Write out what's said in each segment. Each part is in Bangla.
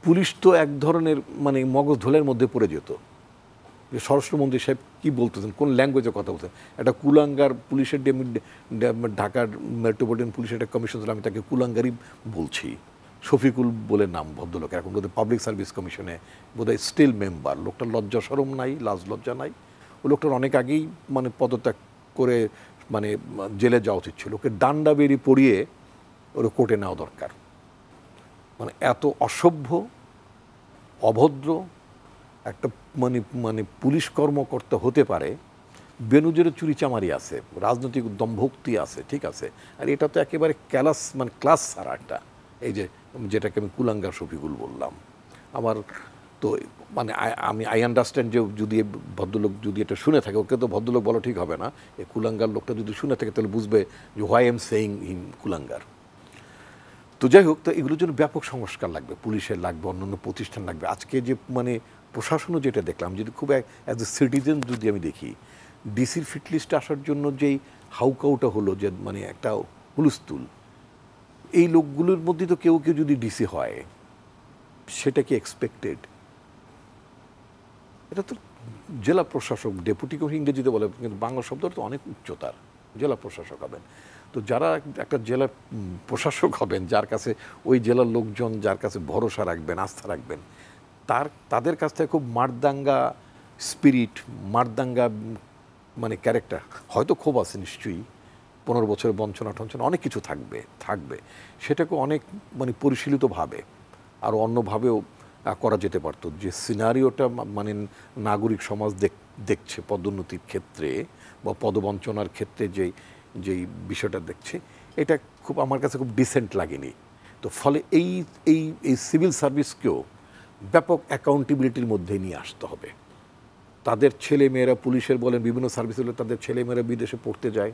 পুলিশ তো এক ধরনের মানে মগজ ধোলের মধ্যে পড়ে যেত যে স্বরাষ্ট্রমন্ত্রী সাহেব কী বলতেছেন, কোন ল্যাঙ্গুয়েজে কথা বলতেন। একটা কুলাঙ্গার পুলিশের ঢাকার মেট্রোপলিটন পুলিশের একটা কমিশনার, আমি তাকে কুলাঙ্গারই বলছি, শফিকুল বলে নাম ভদ্রলোকের, এখন বোধহয় পাবলিক সার্ভিস কমিশনে বোধহয় স্টিল মেম্বার। লোকটার লজ্জা শরম নাই, লাজ লজ্জা নাই। ওই লোকটার অনেক আগেই মানে পদত্যাগ করে মানে জেলে যাওয়া উচিত ছিল। ওকে ডান্ডা বেরি পড়িয়ে ওর কোর্টে নেওয়া দরকার। মানে এত অসভ্য অভদ্র একটা মানে মানে পুলিশ কর্মকর্তা হতে পারে। বেনুজেরও চুরিচামারি আছে, রাজনৈতিক দম্ভক্তি আছে, ঠিক আছে। আর এটা তো একেবারে ক্লাস ছাড়া একটা, এই যে যেটাকে আমি কুলাঙ্গার শফিকুল বললাম। আমার তো মানে আমি আন্ডারস্ট্যান্ড যে যদি ভদ্রলোক যদি এটা শুনে থাকে, ওকে তো ভদ্রলোক বলা ঠিক হবে না, এই কুলাঙ্গার লোকটা যদি শুনে থাকে তাহলে বুঝবে যে হোয়াই এম সেইং হিম কুলাঙ্গার। তো যাই হোক, তো এগুলোর জন্য ব্যাপক সংস্কার লাগবে, পুলিশের লাগবে, অন্যান্য প্রতিষ্ঠান লাগবে। আজকে যে মানে প্রশাসনও যেটা দেখলাম, যদি খুব অ্যাজ এ সিটিজেন যদি আমি দেখি, ডিসির ফিট লিস্টে আসার জন্য যেই হাউকাউটা হলো, যে মানে একটা হুলস্থুল, এই লোকগুলোর মধ্যে তো কেউ কেউ যদি ডিসি হয়, সেটা কি এক্সপেক্টেড? এটা তো জেলা প্রশাসক, ডেপুটি ইংরেজিতে বলে, কিন্তু বাংলা শব্দটা তো অনেক উচ্চতার। জেলা প্রশাসক হবেন। তো যারা একটা জেলা প্রশাসক হবেন, যার কাছে ওই জেলার লোকজন যার কাছে ভরসা রাখবেন, আস্থা রাখবেন, তাদের কাছ থেকে খুব মারদাঙ্গা স্পিরিট, মারদাঙ্গা মানে ক্যারেক্টার, হয়তো ক্ষোভ আছে নিশ্চয়ই, 15 বছরের বঞ্চনা টঞ্চনা অনেক কিছু থাকবে। সেটাকে অনেক মানে পরিশীলিতভাবে আর অন্যভাবেও করা যেতে পারতো। যে সিনারিওটা মানে নাগরিক সমাজ দেখছে পদোন্নতির ক্ষেত্রে বা পদবঞ্চনার ক্ষেত্রে যেই বিষয়টা দেখছে, এটা খুব আমার কাছে খুব ডিসেন্ট লাগেনি। তো ফলে এই এই এই সিভিল সার্ভিসকেও ব্যাপক অ্যাকাউন্টেবিলিটির মধ্যে নিয়ে আসতে হবে। তাদের ছেলেমেয়েরা, পুলিশের বলেন বিভিন্ন সার্ভিসগুলো, তাদের ছেলেমেয়েরা বিদেশে পড়তে যায়,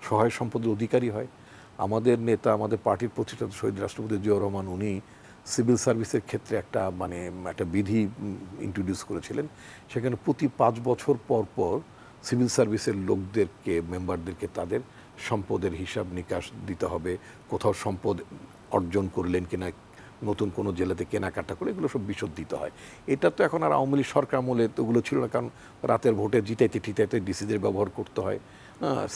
সহায় সম্পদের অধিকারী হয়। আমাদের নেতা, আমাদের পার্টির প্রতিষ্ঠাতা শহীদ রাষ্ট্রপতি জিয়াউর রহমান, উনি সিভিল সার্ভিসের ক্ষেত্রে একটা বিধি ইন্ট্রোডিউস করেছিলেন। সেখানে প্রতি 5 বছর পর পর সিভিল সার্ভিসের লোকদেরকে, মেম্বারদেরকে তাদের সম্পদের হিসাব নিকাশ দিতে হবে, কোথাও সম্পদ অর্জন করলেন কিনা, নতুন কোনো জেলাতে কেনাকাটা করে, এগুলো সব বিশদ দিতে হয়। এটা তো এখন আর আওয়ামী লীগ সরকার আমলে তো ওগুলো ছিল না, কারণ রাতের ভোটে জিতাইতে ডিসিদের ব্যবহার করতে হয়,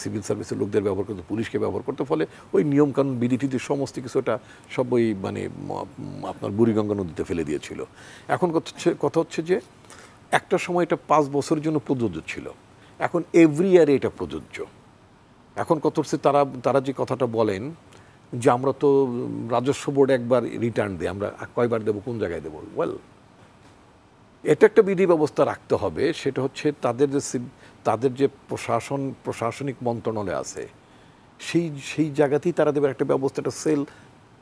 সিভিল সার্ভিসের লোকদের ব্যবহার করতে, পুলিশকে ব্যবহার করতে, ফলে ওই নিয়মকানুন বিধিটিতে সমস্ত কিছুটা সব ওই মানে আপনার বুড়িগঙ্গা নদীতে ফেলে দিয়েছিল। এখন কথা হচ্ছে যে একটা সময় এটা 5 বছরের জন্য প্রযোজ্য ছিল, এখন এভরি ইয়ারে এটা প্রযোজ্য। এখন কত হচ্ছে, তারা যে কথাটা বলেন যে আমরা তো রাজস্ব বোর্ডে একবার রিটার্ন দিই, আমরা কয়বার দেবো, কোন জায়গায় দেবো? ওয়েল, এটা একটা বিধি ব্যবস্থা রাখতে হবে। সেটা হচ্ছে তাদের যে প্রশাসনিক মন্ত্রণালয় আছে, সেই জায়গাতেই তারা দেবে একটা ব্যবস্থা, একটা সেল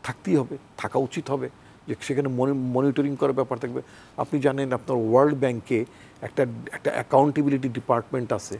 থাকতেই হবে, থাকা উচিত হবে, যে সেখানে মনিটরিং করার ব্যাপার থাকবে। আপনি জানেন আপনার ওয়ার্ল্ড ব্যাংকে একটা অ্যাকাউন্টেবিলিটি ডিপার্টমেন্ট আছে।